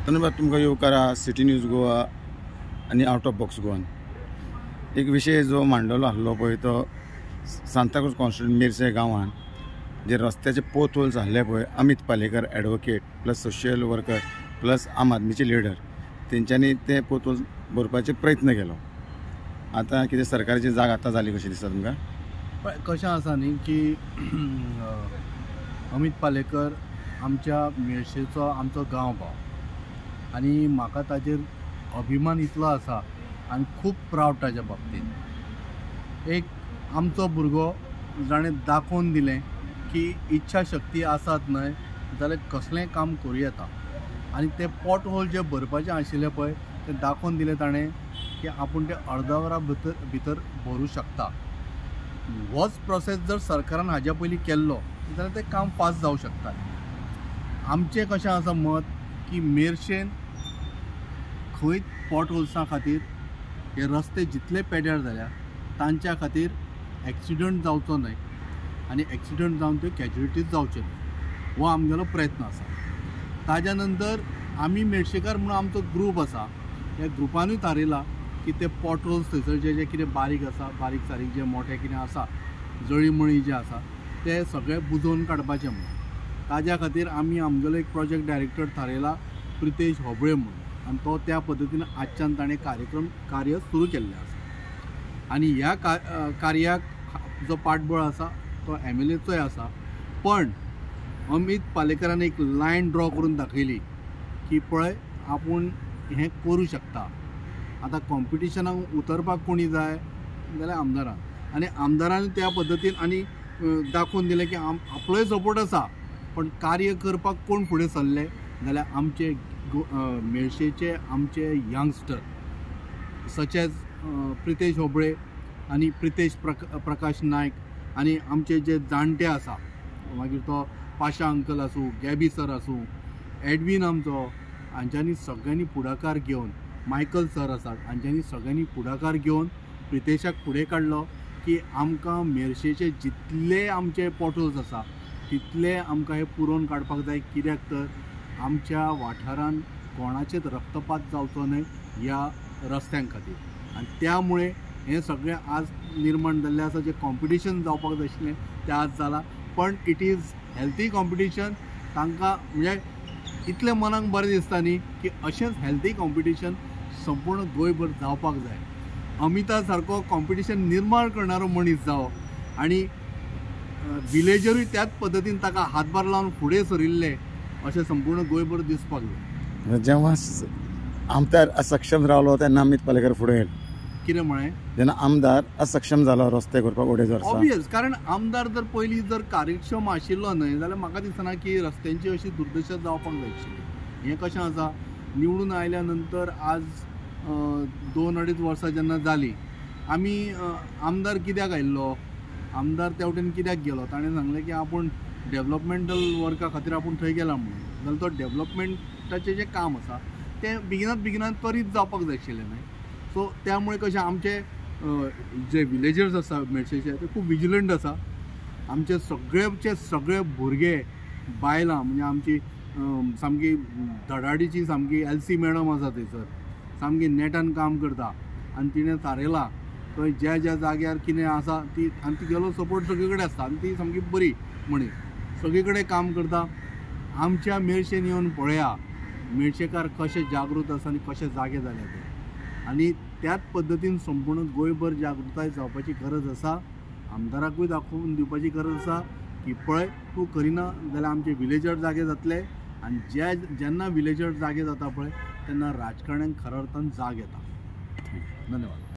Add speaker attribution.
Speaker 1: धन्यवाद तुमकां येवकारा city news Goa आनी आउट ऑफ बॉक्स गोवन। एक विशय जो मांडलो आसलो पळय तो सांताक्रूज कॉन्स्टिट्युएंसी मेर्से गांवांत जे रस्त्याचे पोथ होल्स आहले पळय, Amit Palekar advocate plus social worker plus आम आदमीचे लिडर तेंच्यांनी ते पोथ होल्स भरपाचे प्रयत्न केलो। आतां कितें सरकाराची जाग आतां जाली कशी दिसता तुमकां?
Speaker 2: कशें आसा न्ही की अमित पालेकर आमच्या मेर्शेचो आमचो गांव भाव आनी म्हाका ताजेर अभिमान इतलो आसा आनी खूब प्राउड ताच्या बाबतींत। एक आमचो भुरगो जाणें दाखोवन दिलें की इच्छा शक्ती आसात न्हय जाल्यार कसलेंय काम करूं येता। आनी ते पॉट होल जे भरपाचें आशिल्लें पळय तें दाखोवन दिलें ताणें की आपूण ते अर्द वरा भितर भरूं शकता। होच प्रोसेस जर सरकारान हाज्या पयलीं केल्लो जाल्यार तें काम फास्ट जावं शकता। आमचें कशें आसा मत की मेर्शेन खंय पॉट होल्सां खातीर हे रस्ते जितले पेड्यार जाल्या तांच्या खातीर एक्सिडंट जावचो न्हय आनी एक्सिडंट जावन त्यो कॅज्युलिटीज जावच्यो न्हय हो आमगेलो प्रयत्न आसा। ताज्या नंतर आमी मेर्शेकार म्हणून आमचो ग्रूप आसा, ह्या ग्रुपानूय थारयलां की ते पॉट होल्स थंयसर जे कितें बारीक आसा बारीक सारीक जे मोठे कितें आसा जळीमळी जे आसा ते सगळे बुजोवन काडपाचें म्हणून। ताज्या खातीर आमी आमगेलो एक प्रोजेक्ट डायरेक्टर थारयला प्रितेश होबळे म्हणून, आनी तो त्या पद्दतीन आजच्यान ताणें कार्य सुरू केल्लें आसा। आनी ह्या कार्याक जो पाठबळ आसा तो MLAचोय आसा, पण अमित पालेकरान एक लायन ड्रॉ करून दाखयली की पळय आपूण हें करूं शकता। आतां कॉम्पिटिशनाक उतरपाक कोणी जाय जाल्यार आमदारान, आनी आमदारान त्या पद्दतीन आनी दाखोवन दिलें की आपलोय सपोर्ट आसा, पण कार्य करपाक कोण फुडें सरले जाल्यार आमचे मेर्शेचे आमचे youngster such as Pritesh Hoble आनी प्रितेश प्रकाश नायक आनी आमचे जे जाणटे आसा, मागीर तो पाशा अंकल आसूं, गॅबी सर आसूं, एडवीन आमचो, हांच्यांनी सगळ्यांनी पुढाकार घेवन, मायकल सर आसात, हांच्यांनी सगळ्यांनी पुढाकार घेवन प्रितेशाक फुडें काडलो की आमकां मेर्शेचे जितले आमचे पोर्टल्स आसा तितले आमकां हे पुरोवन काडपाक जाय। कित्याक तर आमच्या वाठारान कोणाचेच रक्तपात जावचो न्हय ह्या रस्त्यां खातीर, आनी त्यामुळे हें सगळें आज निर्माण जाल्लें आसा। जें कॉम्पिटिशन जावपाक जाय आशिल्लें तें आज जालां, पण इट इज हेल्थी कॉम्पिटिशन। तांकां म्हणजे इतलें मनाक बरें दिसता न्ही की अशेंच हेल्थी कॉम्पिटिशन संपूर्ण गोंयभर जावपाक जाय। अमिता सारको कॉम्पिटिशन निर्माण करणारो मनीस जावो आनी विलेजरूय त्याच पद्दतीन ताका हातभार लावन फुडें सरिल्ले अशें संपूर्ण गोंयभर दिसपाक जाय।
Speaker 1: जेव्हा आमदार असक्षम रावलो तेन्ना अमित पालेकर फुडें येयलो।
Speaker 2: कितें म्हळें?
Speaker 1: जेन्ना आमदार असक्षम जालो रस्ते करपाक उडे वर्सां,
Speaker 2: ऑब्वियस, कारण आमदार जर पयलीं जर कार्यक्षम आशिल्लो न्हय जाल्यार म्हाका दिसना की रस्त्यांची अशी दुर्दशा जावपाक जाय आशिल्ली। हें कशें आसा, निवडून आयल्या नंतर आज 2-2.5 वर्सां जेन्ना जालीं, आमी आमदार कित्याक आयिल्लो, आमदार त्या वटेन कित्याक गेलो, ताणें सांगलें की आपूण डेव्हलपमेंटल वर्का खातीर आपूण थंय गेला म्हणून। जाल्यार तो डेव्हलपमेंटाचें जें काम आसा तें बेगिनात त्वरीत जावपाक जाय आशिल्लें न्हय। सो त्यामुळे कशें आमचे जे विलेजर्स आसा मेर्शेचे ते खूब विजिलंट आसा। आमचे सगळे भुरगे बायलां म्हणजे आमची सामकी धडाडीची सामकी LC मॅडम आसा थंयसर, सामकी नेटान काम करता, आनी तिणें थारयलां थंय ज्या जाग्यार कितें आसा ती, आनी तिगेलो सपोर्ट सगळे कडेन आसता, आनी ती सामकी बरी मनीस सगळे कडेन काम करता। आमच्या मेर्शेन येवन पळया मेर्शेकार कशे जागृत आसा आनी कशे जागे जाले ते, आनी त्याच पद्दतीन संपूर्ण गोंयभर जागृताय जावपाची गरज आसा। आमदाराकूय दाखोवन दिवपाची गरज आसा की पळय तूं करिना जाल्यार आमचे विलेजर जागे जातले, आनी जेन्ना विलेजर जागे जाता पळय तेन्ना राजकारण्यांक खऱ्या अर्थान जाग येता। धन्यवाद।